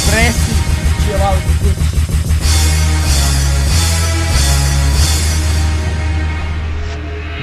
Presi, chill out bitch.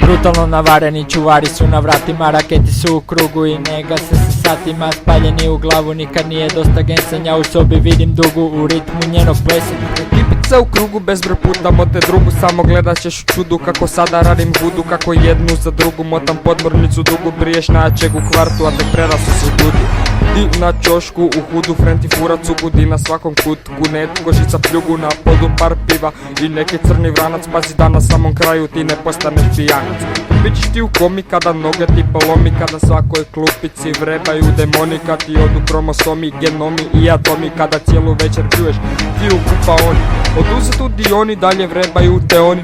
Brutalno navareni čuvari su na vratima, raketi su u krugu i ne gase se satima. Spaljeni u glavu, nikad nije dosta gensanja, u sobi vidim dugu u ritmu njenog plesa. Ekipica u krugu, bezbroj puta mote drugu, samo gledat ćeš u čudu kako sada radim hudu, kako jednu za drugu motam podmornicu dugu, briješ načeg u kvartu, a tek prerasu se dudu. Di na čošku, u hudu, frenti fura cugu, di na svakom kutku, netko žica pljugu, na podu par piva i neki crni vranac, pazi da na samom kraju ti ne postaneš pijanac. Bićeš ti u komi kada noge ti polomi, kada svakoj klupici vrebaju demoni, kad ti odu kromosomi, genomi i atomi, kada cijelu večer pljuješ ti u kupaoni. Oduzetu dioni dalje vrebaju te oni,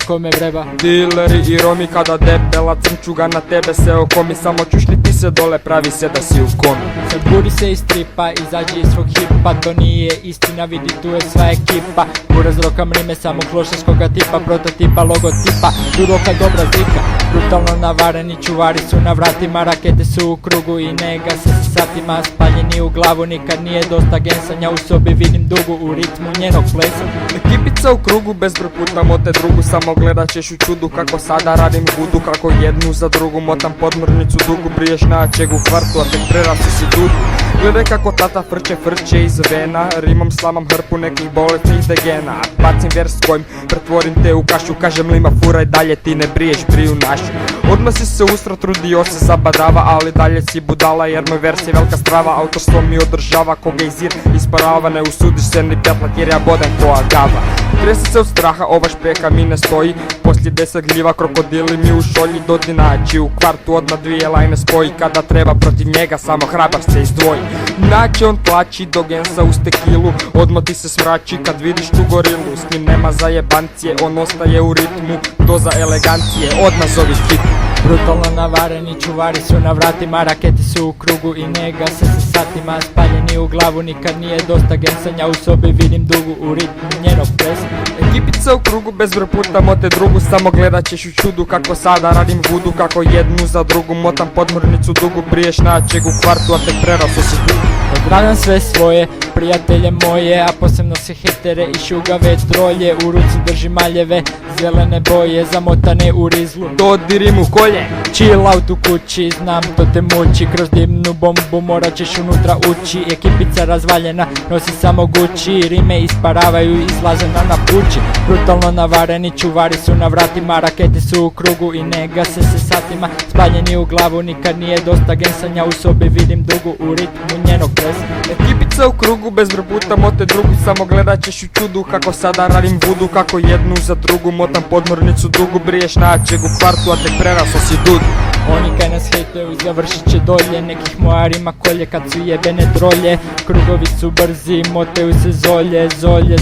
Kome vreba? dileri i romi, kada debela crnčuga na tebe se okomi, samo čušni ti se dole, pravi se da si u komi. Sad budi se iz stripa, izađi iz svog hipa, to nije istina, vidi tu je sva ekipa. Uraz rokam rime samog klošarskoga tipa, prototipa, logotipa, duroka dobra zika. Brutalno navareni čuvari su na vratima, rakete su u krugu i ne gase se satima. Spaljeni u glavu, nikad nije dosta gensanja, u sobi vidim dugu u ritmu njenog plesa. Ekipica u krugu, bezbroj puta mote drugu, samo gledat ćeš u čudu kako sada radim hudu, kako jednu za drugu motam podmornicu dugu, briješ načeg u kvartu, a tek prerasu si dudu. Gledaj kako tata frče iz vena, rimom slamam hrpu nekih bolesnih degena. Bacim vers kojim pretvorim te u kašu, kažem lima furaj dalje, ti ne briješ, briju našu. Odmah si se ustro trudio se zabadava, ali dalje si budala jer moj vers je velika strava. Autorstvo mi održava, koga izir isparava, ne usudiš se ni petlat jer ja bodem ko agava. Trese se od straha, ova špeka mi ne stoji, poslije 10 gljiva krokodili mi u šolji, dodi naći u kvartu odmah dvije lajne spoji, kada treba protiv njega samo hrabar se izdvoji. Inače on tlači do gensa uz tekilu, odmah ti se smrači kad vidiš tu gorilu, s njim nema zajebancije, on ostaje u ritmu, doza elegancije, odmah zovi hit. Brutalno navareni čuvari su na vratima, raketi su u krugu i ne gase se satima. Spaljeni u glavu, nikad nije dosta gensanja, u sobi vidim dugu u ritmu njenog plesa. Ekipica u krugu, bezbroj puta mote drugu, samo gledat ćeš u čudu kako sada radim hudu, kako jednu za drugu motam podmornicu dugu, briješ načeg u kvartu, a tek prerasu si dugu. Pozdravljam sve svoje prijatelje moje, a posebno sve hetere i šugave trolje. U ruci držim maljeve, zelene boje, zamotane u rizlu. Dodirim u kolje, Chill out u kući, znam to te muči, kroz dimnu bombu morat ćeš unutra ući. Ekipica razvaljena, nosi samo Gucci, rime isparavaju, izlažena na pući. Brutalno navareni čuvari su na vratima, rakete su u krugu i ne gase se satima. Spaljeni u glavu, nikad nije dosta gensanja, u sobi vidim dugu u ritmu njenog plesa. ekipica u krugu, bezbroj puta mote drugu, samo gledat ćeš u čudu kako sada radim vudu, kako jednu za drugu motam podmornicu dugu, briješ načeg u kvartu, a tek preraso si dudu. Oni kaj nas hejtuju završit će dolje, nekih moja rima kolje kad su jebene drolje. Krugovi su brzi, motaju se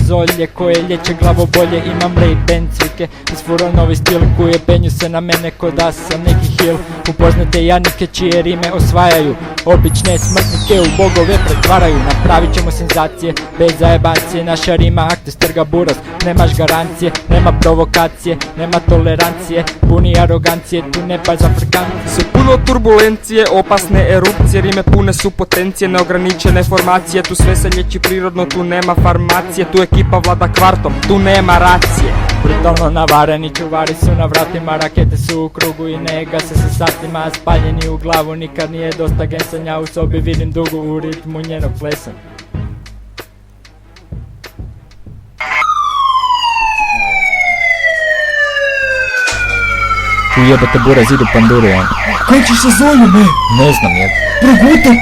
zolje koje liječe glavobolje. Imam Ray-Ban cvike, isfurao novi stil, kuje penju se na mene ko da sam neki hill. Upoznate jadnike čije rime osvajaju, obične smrtnike u bogove pretvaraju. Napravit ćemo senzacije, bez zajebancije, naša rima akte strga buras. Nemaš garancije, nema provokacije, nema tolerancije, puni arogancije, tu ne pa za frkancije. Sve puno turbulencije, opasne erupcije, rime pune su potencije, neograničene formacije, tu sve se liječi prirodno, tu nema farmacije, tu ekipa vlada kvartom, tu nema racije. Brutalno navareni čuvari su na vratima, rakete su u krugu i ne gase se satima. Spaljeni u glavu, nikad nije dosta gensanja, u sobi vidim dugu u ritmu njenog plesa. Ujebate buraz, idu pandure, on. Kako ćeš se zove, me? Ne znam, jel. Progutaj!